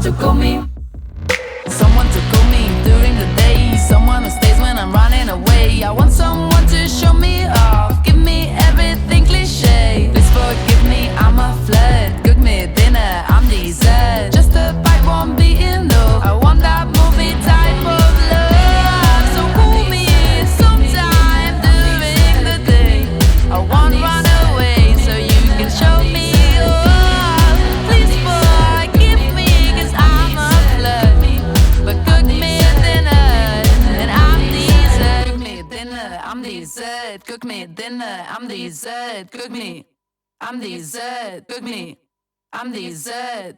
to call me. Someone to call me during the day. Someone who stays when I'm running away. I want someone to show me off, give me everything cliche. Please forgive me, I'm a flirt. Cook me dinner, I'm dessert. Just a bite won't be enough. I want that movie type of love. So call me sometime during the day. I won't run away so you can show me off. Please forgive me 'cause I'm a flirt. But cook me dinner and I'm dessert. Cook me dinner, I'm dessert. Cook me dinner, I'm dessert. Cook me, I'm dessert. Cook me, I'm dessert.